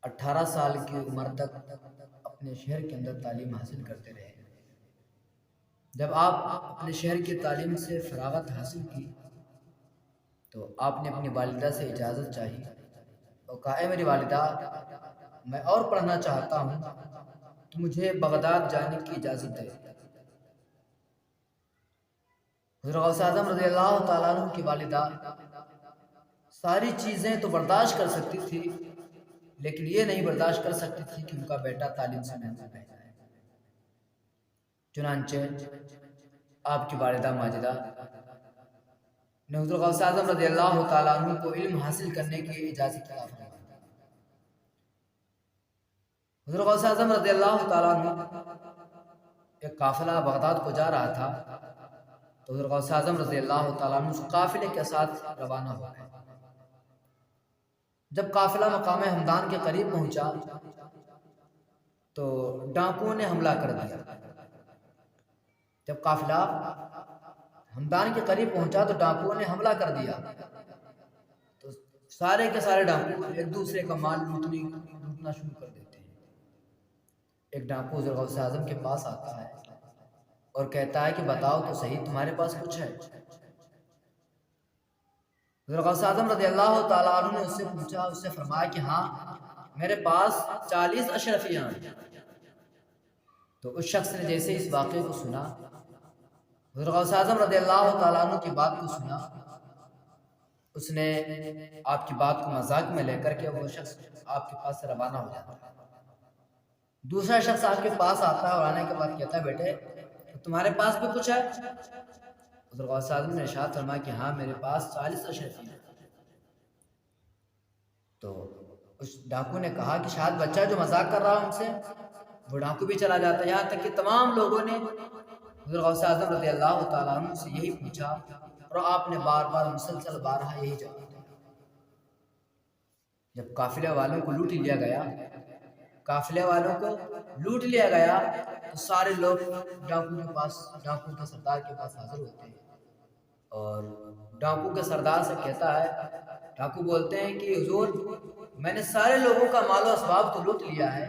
18 سال کی عمر تک اپنے شہر کے اندر تعلیم حاصل کرتے رہے۔ جب آپ اپنے شہر کی تعلیم سے فراغت حاصل کی تو آپ نے اپنی والدہ سے اجازت چاہی اور کہا، اے میری والدہ، میں اور پڑھنا چاہتا ہوں تو مجھے بغداد جانے کی اجازت دے۔ حضرت غوث اعظم رضی اللہ تعالیٰ عنہ کی والدہ ساری چیزیں تو برداشت کر سکتی تھی، لیکن یہ نہیں برداشت کر سکتی تھی کہ ان کا بیٹا تعلیم سے محروم رہ جائے۔ چنانچہ آپ کی والدہ ماجدہ نے حضرت غوث اعظم رضی اللہ تعالیٰ عنہ کو علم حاصل کرنے کی اجازت عطا فرمائی۔ حضرت غوث اعظم رضی اللہ تعالیٰ عنہ ایک قافلہ بغداد کو جا رہا تھا تو حضرت غوث اعظم رضی اللہ تعالیٰ عنہ اس قافلے کے ساتھ روانہ ہو گئے۔ جب قافلہ مقام ہمدان کے قریب پہنچا تو ڈاکوؤں نے حملہ کر دیا۔ جب قافلہ ہمدان کے قریب پہنچا تو ڈاکوؤں نے حملہ کر دیا تو سارے کے سارے ڈاکو ایک دوسرے کا مال لوٹنا شروع کر دیتے ہیں۔ ایک ڈاکو حضرت غوث اعظم کے پاس آتا ہے اور کہتا ہے کہ بتاؤ تو صحیح، تمہارے پاس کچھ ہے؟ حضرت غوث اعظم رضی اللہ تعالیٰ عنہ نے اس سے پوچھا، اس سے فرمایا کہ ہاں میرے پاس 40 اشرفیاں ہیں۔ تو اس شخص نے جیسے اس واقعے کو سنا، حضرت غوث اعظم رضی اللہ تعالیٰ عنہ کی بات کو سنا، اس نے آپ کی بات کو مذاق میں لے کر کے وہ شخص آپ کے پاس سے روانہ ہو جاتا ہے۔ دوسرا شخص آپ کے پاس آتا ہے اور آنے کے بعد کہتا ہے، بیٹے تمہارے پاس بھی کچھ ہے؟ حضرت غوث اعظم نے ارشاد فرمایا کہ ہاں میرے پاس 40 اشرفیاں ہیں۔ تو اس ڈاکو نے کہا کہ شاید بچہ جو مذاق کر رہا ہم سے، وہ ڈاکو بھی چلا جاتا ہے۔ یہاں تک کہ تمام لوگوں نے حضرت غوث اعظم رضی اللہ تعالیٰ عنہ سے یہی پوچھا اور آپ نے بار بار مسلسل بارہا یہی جواب دیا۔ جب قافلے والوں کو لوٹ لیا گیا تو سارے لوگ ڈاکو کے سردار کے پاس حاضر ہوتے ہیں اور ڈاکو کے سردار سے کہتا ہے، ڈاکو بولتے ہیں کہ حضور میں نے سارے لوگوں کا مال و اسباب تو لوٹ لیا ہے،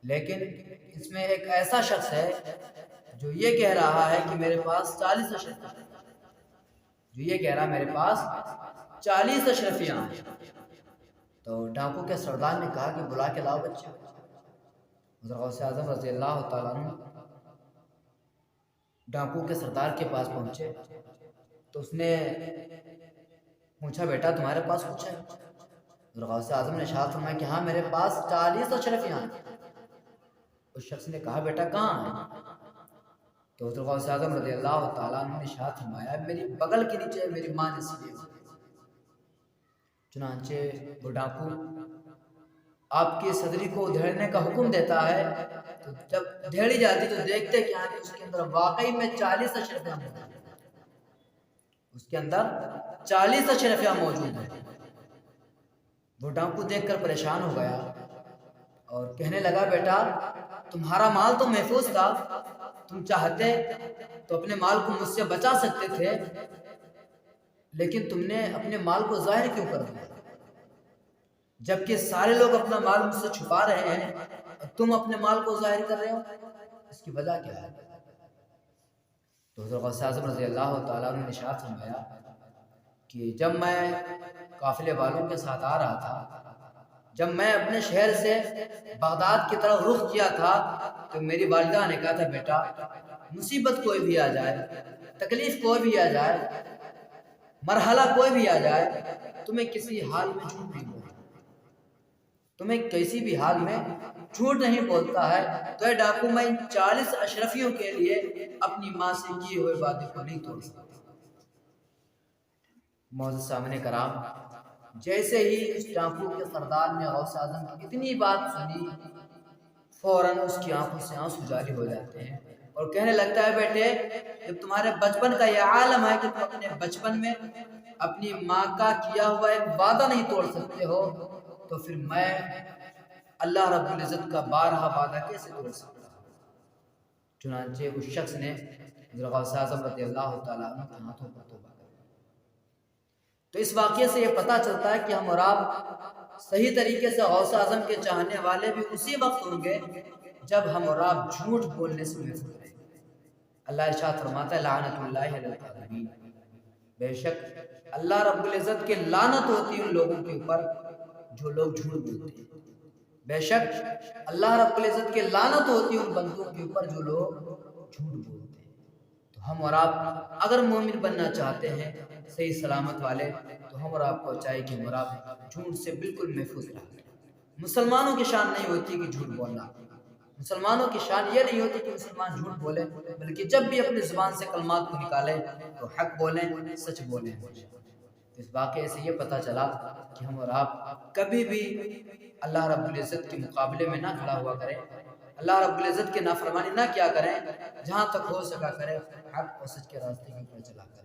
لیکن اس میں ایک ایسا شخص ہے جو یہ کہہ رہا ہے کہ میرے پاس 40 اشرفیاں ہیں۔ تو ڈاکو کے سردار نے کہا کہ بلا کے لاؤ بچے۔ حضرت غوث اعظم رضی اللہ تعالیٰ عنہ ڈاکو کے سردار کے پاس پہنچے تو اس نے پوچھا، بیٹا تمہارے پاس کچھ ہے؟ حضرت غوث اعظم نے ارشاد فرمایا کہ ہاں میرے پاس 40 اشرفیاں ہیں۔ اس شخص نے کہا، بیٹا کہاں ہے؟ تو حضرت غوث اعظم رضی اللہ تعالیٰ عنہ نے ارشاد فرمایا، میری بغل کے نیچے میری ماں نے سیے ہوئے۔ چنانچہ وہ ڈاکو آپ کی صدری کو ادھیڑنے کا حکم دیتا ہے تو جب ادھیڑی جاتی تو دیکھتے کہ اس کے اندر واقعی میں 40 اشرفیاں موجود ہیں۔ اس کے اندر 40 اشرفیاں موجود ہیں۔ وہ ڈاکو دیکھ کر پریشان ہو گیا اور کہنے لگا، بیٹا تمہارا مال تو محفوظ تھا، تم چاہتے تو اپنے مال کو مجھ سے بچا سکتے تھے، لیکن تم نے اپنے مال کو ظاہر کیوں کر دیا؟ جبکہ سارے لوگ اپنا مال مجھ سے چھپا رہے ہیں اور تم اپنے مال کو ظاہر کر رہے ہو، اس کی وجہ کیا ہے؟ تو حضرت غوث اعظم رضی اللہ تعالیٰ عنہ نے ارشاد فرمایا کہ جب میں قافلے والوں کے ساتھ آ رہا تھا، جب میں اپنے شہر سے بغداد کی طرف رخ کیا تھا تو میری والدہ نے کہا تھا، بیٹا مصیبت کوئی بھی آ جائے، تکلیف کوئی بھی آ جائے، مرحلہ کوئی بھی آ جائے، تمہیں کسی حال میں جھوٹ نہیں بولتا، تمہیں کسی بھی حال میں جھوٹ نہیں بولتا ہے۔ تو اے ڈاکو، میں ان 40 اشرفیوں کے لیے اپنی ماں سے کیے ہوئے وعدے کو نہیں توڑ سکتا۔ معزز سامعین کرام، جیسے ہی اس ڈاکو کے سردار نے غوث اعظم کی اتنی بات سنی، فوراً اس کی آنکھوں سے آنسو جاری ہو جاتے ہیں اور کہنے لگتا ہے، بیٹے جب تمہارے بچپن کا یہ عالم ہے کہ تم اپنے بچپن میں اپنی ماں کا کیا ہوا ایک وعدہ نہیں توڑ سکتے ہو، تو پھر میں اللہ رب العزت کا بارہا وعدہ کیسے توڑ سکتا ہوں؟ چنانچہ اس شخص نے حضرت غوث اعظم رضی اللہ تعالیٰ عنہ کے ہاتھوں پر توبہ کر دی۔ تو اس واقعے سے یہ پتہ چلتا ہے کہ ہم اور آپ صحیح طریقے سے غوث اعظم کے چاہنے والے بھی اسی وقت ہوں گے جب ہم اور آپ جھوٹ بولنے سے محفوظ رہیں گے۔ اللہ ارشاد فرماتا ہے لعنت اللہ علی الکاذبین، بے شک اللہ رب العزت کی لعنت ہوتی ہے ان لوگوں کے اوپر جو لوگ جھوٹ بولتے ہیں۔ بے شک اللہ رب العزت کی لعنت ہوتی ہے ان بندوں کے اوپر جو لوگ جھوٹ بولتے ہیں۔ تو ہم اور آپ اگر مومن بننا چاہتے ہیں صحیح سلامت والے، تو ہم اور آپ کو چاہیے کہ ہم اور آپ جھوٹ سے بالکل محفوظ رہیں۔ مسلمانوں کی شان نہیں ہوتی کہ جھوٹ بولنا، مسلمانوں کی شان یہ نہیں ہوتی کہ مسلمان جھوٹ بولے، بلکہ جب بھی اپنی زبان سے کلمات کو نکالیں تو حق بولیں، سچ بولیں۔ اس واقعے سے یہ پتہ چلا کہ ہم اور آپ کبھی بھی اللہ رب العزت کے مقابلے میں نہ کھڑا ہوا کریں، اللہ رب العزت کی نافرمانی نہ کیا کریں، جہاں تک ہو سکا کریں حق اور سچ کے راستے کے اوپر چلا کریں۔